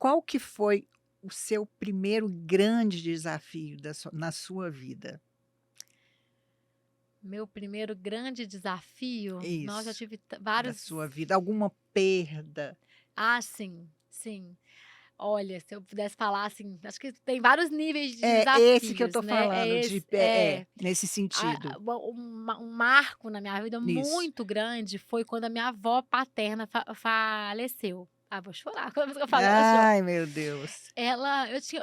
qual que foi o seu primeiro grande desafio na sua vida? Meu primeiro grande desafio, nossa, já Isso, tive da vários. sua vida, alguma perda? Ah, sim, sim. Olha, se eu pudesse falar, assim, acho que tem vários níveis de É, esse que eu desafios, tô né, falando nesse sentido. um marco na minha vida Isso. muito grande foi quando a minha avó paterna faleceu. Ah, vou chorar, toda vez que eu falo eu choro. Ai, meu Deus.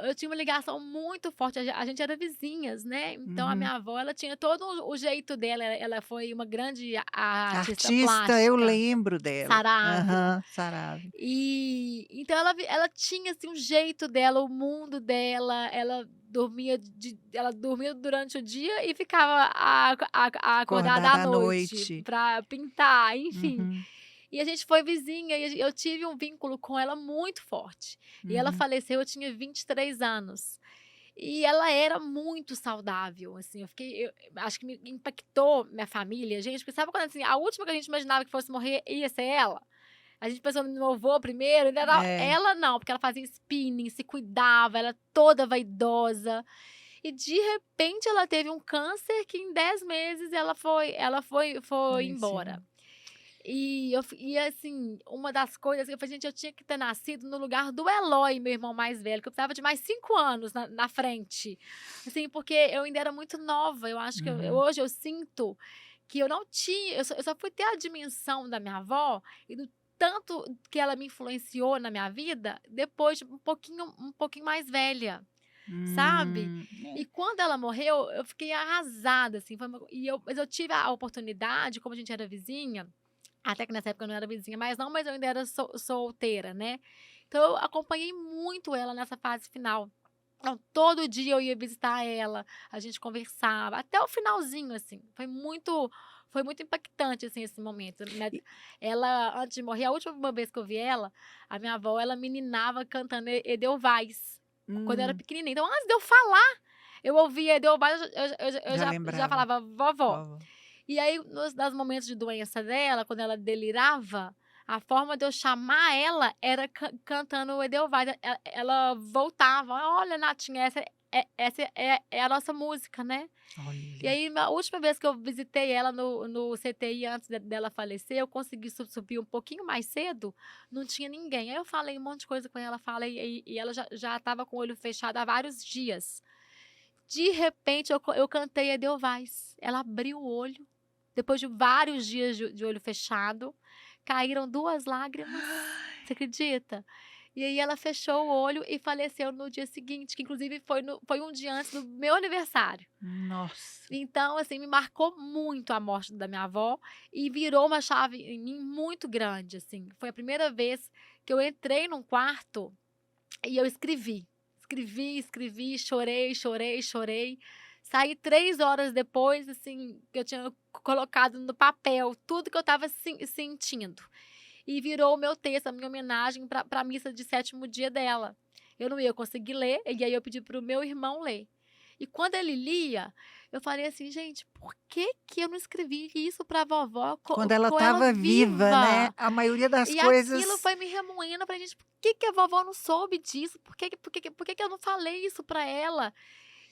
Eu tinha uma ligação muito forte, a gente era vizinhas, né, então a Uhum. minha avó, ela tinha todo o jeito dela, ela foi uma grande artista Artista, eu plástica, lembro dela. Sarah Ávila. Aham, Sarave. E então ela tinha, assim, um jeito dela, o mundo dela, ela dormia durante o dia e ficava acordada à Acordada à noite noite. para pintar, enfim. Uhum, E a gente foi vizinha e eu tive um vínculo com ela muito forte. E ela uhum. faleceu, eu tinha 23 anos. E ela era muito saudável, assim, eu acho que me impactou minha família, gente, porque sabe quando, assim, a última que a gente imaginava que fosse morrer ia ser ela? A gente pensou no meu avô primeiro, ainda não, É, ela não, porque ela fazia spinning, se cuidava, ela toda vaidosa. E de repente ela teve um câncer que em 10 meses ela foi faleceu. embora. E assim, uma das coisas que eu falei: "Gente, eu tinha que ter nascido no lugar do Eloy, meu irmão mais velho, que eu precisava de mais 5 anos na frente". Assim, porque eu ainda era muito nova, eu acho que Uhum. hoje eu sinto que eu não tinha eu só fui ter a dimensão da minha avó e do tanto que ela me influenciou na minha vida depois de um pouquinho mais velha, sabe. É. E quando ela morreu, eu fiquei arrasada, assim, mas eu tive a oportunidade, como a gente era vizinha, até que nessa época eu não era vizinha mais não, mas eu ainda era solteira, né. Então eu acompanhei muito ela nessa fase final. Então todo dia eu ia visitar ela, a gente conversava, até o finalzinho, assim. Foi muito impactante, assim, esse momento, né. E Ela, antes de morrer, a última vez que eu vi ela, a minha avó, ela me nininava cantando Edelweiss, quando eu era hum, pequenininha. Então antes de eu falar, eu ouvia Edelweiss, eu já já lembrava. falava: "Vovó". Vovó. E aí, nos momentos de doença dela, quando ela delirava, a forma de eu chamar ela era cantando o Edelweiss. Ela voltava: "Olha, Natinha, essa é a nossa música, né". E Olha. aí, na última vez que eu visitei ela no CTI antes dela falecer, eu consegui subir um pouquinho mais cedo, não tinha ninguém. Aí eu falei um monte de coisa com ela, falei, e ela já estava com o olho fechado há vários dias. De repente eu cantei Edelweiss, ela abriu o olho, depois de vários dias de olho fechado, caíram 2 lágrimas, você acredita? E aí ela fechou o olho e faleceu no dia seguinte, que inclusive foi um dia antes do meu aniversário. Nossa. Então, assim, me marcou muito a morte da minha avó e virou uma chave em mim muito grande, assim. Foi a primeira vez que eu entrei num quarto e eu escrevi. Escrevi, escrevi, chorei, chorei, chorei. Saí 3 horas depois, assim, que eu tinha colocado no papel tudo que eu estava sentindo. E virou o meu texto, a minha homenagem para a missa de sétimo dia dela. Eu não ia conseguir ler, e aí eu pedi para o meu irmão ler. E quando ele lia, eu falei assim: "Gente, por que que eu não escrevi isso para a vovó Quando ela com ela estava viva, né, viva?". a maioria das E aquilo coisas foi me remoendo, pra "Gente, por que que a vovó não soube disso? Por que que eu não falei isso para ela?".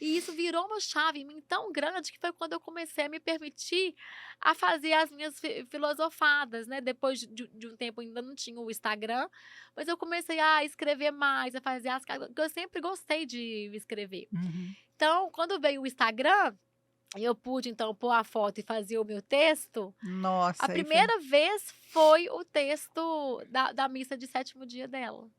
E isso virou uma chave em mim tão grande que foi quando eu comecei a me permitir a fazer as minhas filosofadas, né, depois de um tempo ainda não tinha o Instagram, mas eu comecei a escrever mais, a fazer as cartas, porque eu sempre gostei de escrever. uhum. Então, quando veio o Instagram, eu pude então pôr a foto e fazer o meu texto, a Nossa, aí foi primeira vez foi o texto da missa de sétimo dia dela.